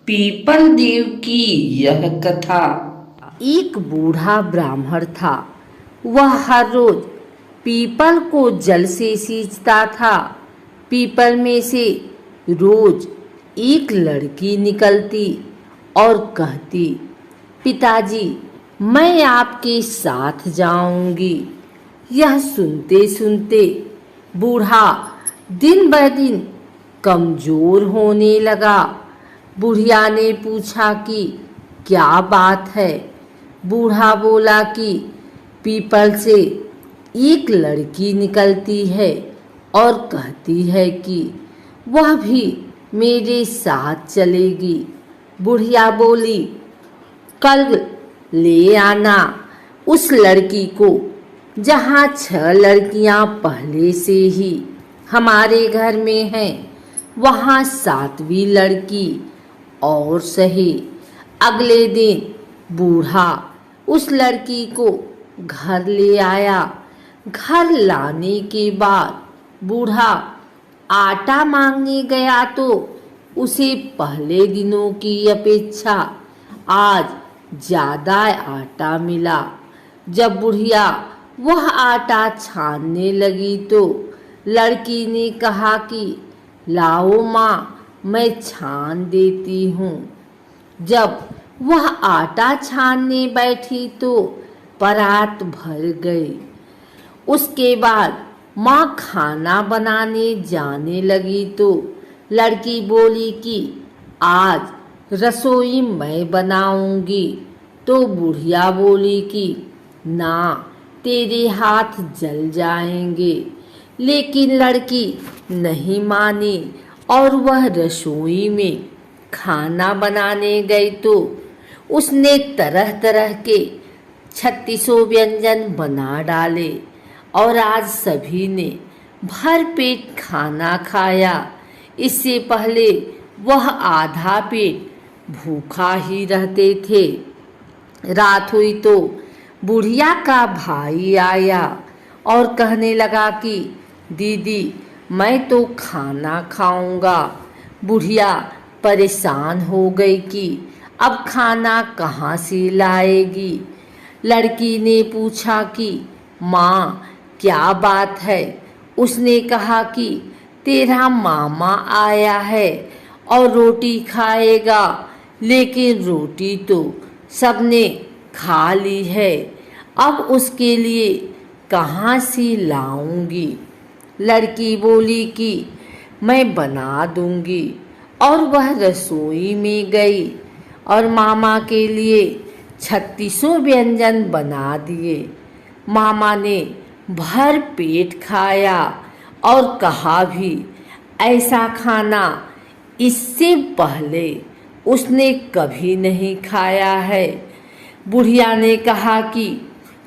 People देव की यह कथा। एक बूढ़ा ब्राह्मण था। वह हर रोज पीपल को जल से सींचता था। पीपल में से रोज एक लड़की निकलती और कहती, पिताजी मैं आपके साथ जाऊंगी। यह सुनते सुनते बूढ़ा दिन ब दिन कमजोर होने लगा। बुढ़िया ने पूछा कि क्या बात है। बूढ़ा बोला कि पीपल से एक लड़की निकलती है और कहती है कि वह भी मेरे साथ चलेगी। बुढ़िया बोली, कल ले आना उस लड़की को, जहाँ 6 लड़कियाँ पहले से ही हमारे घर में हैं, वहाँ 7वीं लड़की और सही। अगले दिन बूढ़ा उस लड़की को घर ले आया। घर लाने के बाद बूढ़ा आटा मांगने गया तो उसे पहले दिनों की अपेक्षा आज ज़्यादा आटा मिला। जब बुढ़िया वह आटा छानने लगी तो लड़की ने कहा कि लाओ माँ, मैं छान देती हूँ। जब वह आटा छानने बैठी तो परात भर गई। उसके बाद माँ खाना बनाने जाने लगी तो लड़की बोली कि आज रसोई मैं बनाऊंगी। तो बुढ़िया बोली कि ना, तेरे हाथ जल जाएंगे। लेकिन लड़की नहीं मानी और वह रसोई में खाना बनाने गई तो उसने तरह तरह के 36 व्यंजन बना डाले और आज सभी ने भर पेट खाना खाया। इससे पहले वह आधा पेट भूखा ही रहते थे। रात हुई तो बुढ़िया का भाई आया और कहने लगा कि दीदी मैं तो खाना खाऊंगा। बुढ़िया परेशान हो गई कि अब खाना कहाँ से लाएगी। लड़की ने पूछा कि माँ क्या बात है। उसने कहा कि तेरा मामा आया है और रोटी खाएगा, लेकिन रोटी तो सबने खा ली है, अब उसके लिए कहाँ से लाऊंगी। लड़की बोली कि मैं बना दूंगी और वह रसोई में गई और मामा के लिए 36 व्यंजन बना दिए। मामा ने भर पेट खाया और कहा भी, ऐसा खाना इससे पहले उसने कभी नहीं खाया है। बुढ़िया ने कहा कि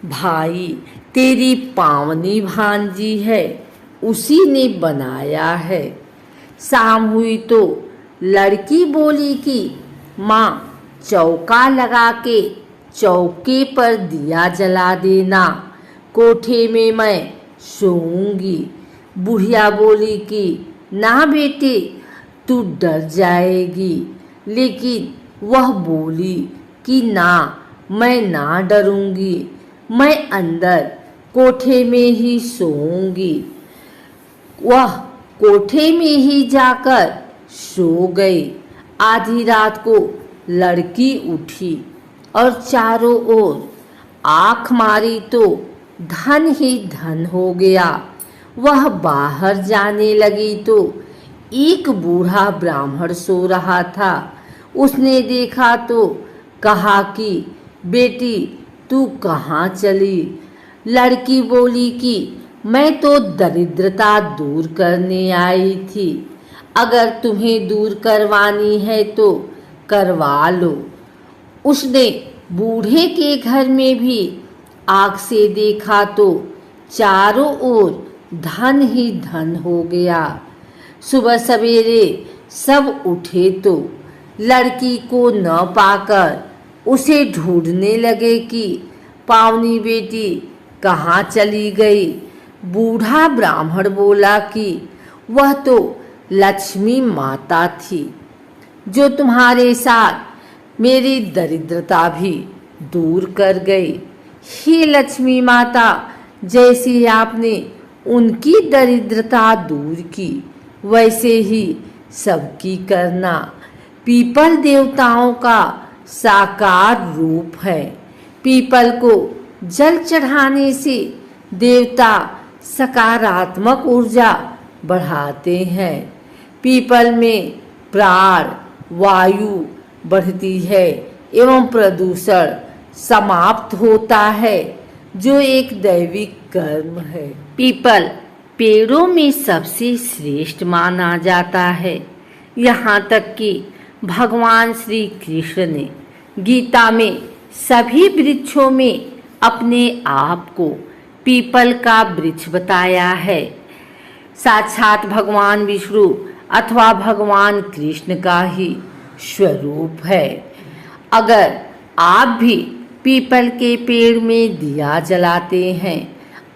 भाई तेरी पावनी भांजी है, उसी ने बनाया है। शाम हुई तो लड़की बोली कि माँ चौका लगा के चौके पर दिया जला देना, कोठे में मैं सोऊंगी। बुढ़िया बोली कि ना बेटे, तू डर जाएगी। लेकिन वह बोली कि ना, मैं ना डरूंगी, मैं अंदर कोठे में ही सोऊंगी। वह कोठे में ही जाकर सो गई। आधी रात को लड़की उठी और चारों ओर आँख मारी तो धन ही धन हो गया। वह बाहर जाने लगी तो एक बूढ़ा ब्राह्मण सो रहा था। उसने देखा तो कहा कि बेटी तू कहाँ चली। लड़की बोली कि मैं तो दरिद्रता दूर करने आई थी, अगर तुम्हें दूर करवानी है तो करवा लो। उसने बूढ़े के घर में भी आँख से देखा तो चारों ओर धन ही धन हो गया। सुबह सवेरे सब उठे तो लड़की को न पाकर उसे ढूंढने लगे कि पावनी बेटी कहाँ चली गई। बूढ़ा ब्राह्मण बोला कि वह तो लक्ष्मी माता थी, जो तुम्हारे साथ मेरी दरिद्रता भी दूर कर गई। हे लक्ष्मी माता, जैसे आपने उनकी दरिद्रता दूर की, वैसे ही सबकी करना। पीपल देवताओं का साकार रूप है। पीपल को जल चढ़ाने से देवता सकारात्मक ऊर्जा बढ़ाते हैं। पीपल में प्राण वायु बढ़ती है एवं प्रदूषण समाप्त होता है, जो एक दैविक कर्म है। पीपल पेड़ों में सबसे श्रेष्ठ माना जाता है। यहाँ तक कि भगवान श्री कृष्ण ने गीता में सभी वृक्षों में अपने आप को पीपल का वृक्ष बताया है। साक्षात भगवान विष्णु अथवा भगवान कृष्ण का ही स्वरूप है। अगर आप भी पीपल के पेड़ में दिया जलाते हैं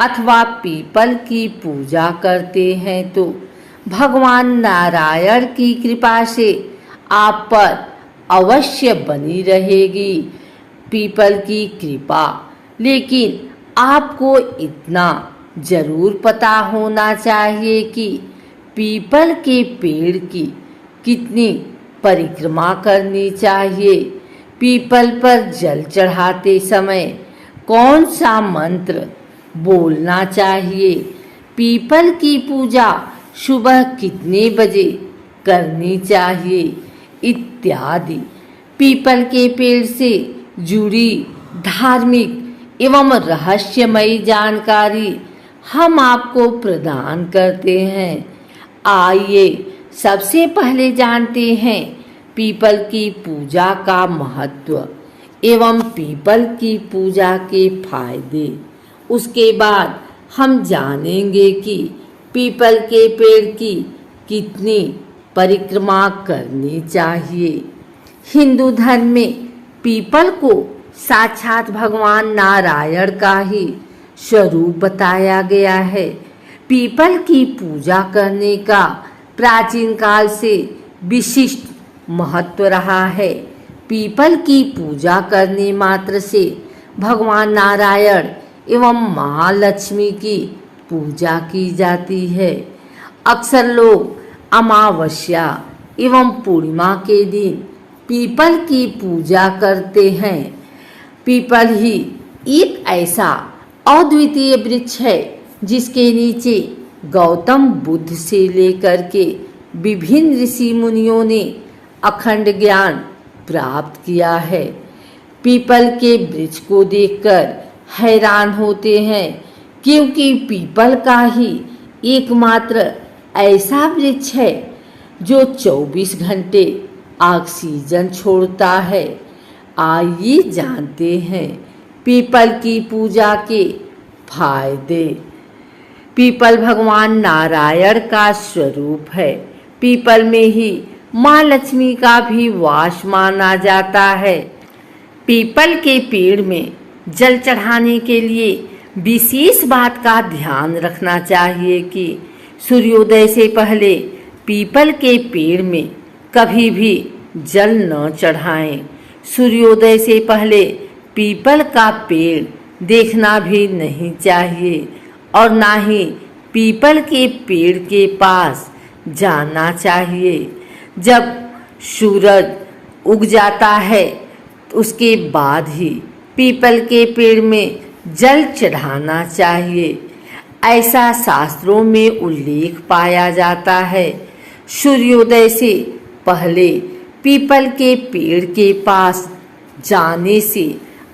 अथवा पीपल की पूजा करते हैं तो भगवान नारायण की कृपा से आप पर अवश्य बनी रहेगी पीपल की कृपा। लेकिन आपको इतना जरूर पता होना चाहिए कि पीपल के पेड़ की कितनी परिक्रमा करनी चाहिए। पीपल पर जल चढ़ाते समय कौन सा मंत्र बोलना चाहिए, पीपल की पूजा सुबह कितने बजे करनी चाहिए इत्यादि पीपल के पेड़ से जुड़ी धार्मिक एवं रहस्यमयी जानकारी हम आपको प्रदान करते हैं। आइए सबसे पहले जानते हैं पीपल की पूजा का महत्व एवं पीपल की पूजा के फायदे। उसके बाद हम जानेंगे कि पीपल के पेड़ की कितनी परिक्रमा करनी चाहिए। हिंदू धर्म में पीपल को साक्षात भगवान नारायण का ही स्वरूप बताया गया है। पीपल की पूजा करने का प्राचीन काल से विशिष्ट महत्व रहा है। पीपल की पूजा करने मात्र से भगवान नारायण एवं महालक्ष्मी की पूजा की जाती है। अक्सर लोग अमावस्या एवं पूर्णिमा के दिन पीपल की पूजा करते हैं। पीपल ही एक ऐसा अद्वितीय वृक्ष है जिसके नीचे गौतम बुद्ध से लेकर के विभिन्न ऋषि मुनियों ने अखंड ज्ञान प्राप्त किया है। पीपल के वृक्ष को देखकर हैरान होते हैं क्योंकि पीपल का ही एकमात्र ऐसा वृक्ष है जो 24 घंटे ऑक्सीजन छोड़ता है। आइए जानते हैं पीपल की पूजा के फायदे। पीपल भगवान नारायण का स्वरूप है। पीपल में ही माँ लक्ष्मी का भी वास माना जाता है। पीपल के पेड़ में जल चढ़ाने के लिए विशेष बात का ध्यान रखना चाहिए कि सूर्योदय से पहले पीपल के पेड़ में कभी भी जल न चढ़ाएं। सूर्योदय से पहले पीपल का पेड़ देखना भी नहीं चाहिए और ना ही पीपल के पेड़ के पास जाना चाहिए। जब सूरज उग जाता है उसके बाद ही पीपल के पेड़ में जल चढ़ाना चाहिए। ऐसा शास्त्रों में उल्लेख पाया जाता है। सूर्योदय से पहले पीपल के पेड़ के पास जाने से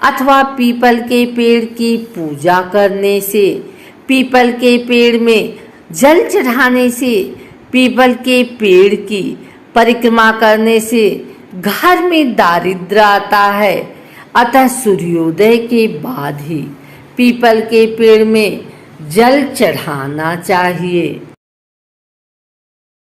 अथवा पीपल के पेड़ की पूजा करने से, पीपल के पेड़ में जल चढ़ाने से, पीपल के पेड़ की परिक्रमा करने से घर में दारिद्र्य आता है। अतः सूर्योदय के बाद ही पीपल के पेड़ में जल चढ़ाना चाहिए।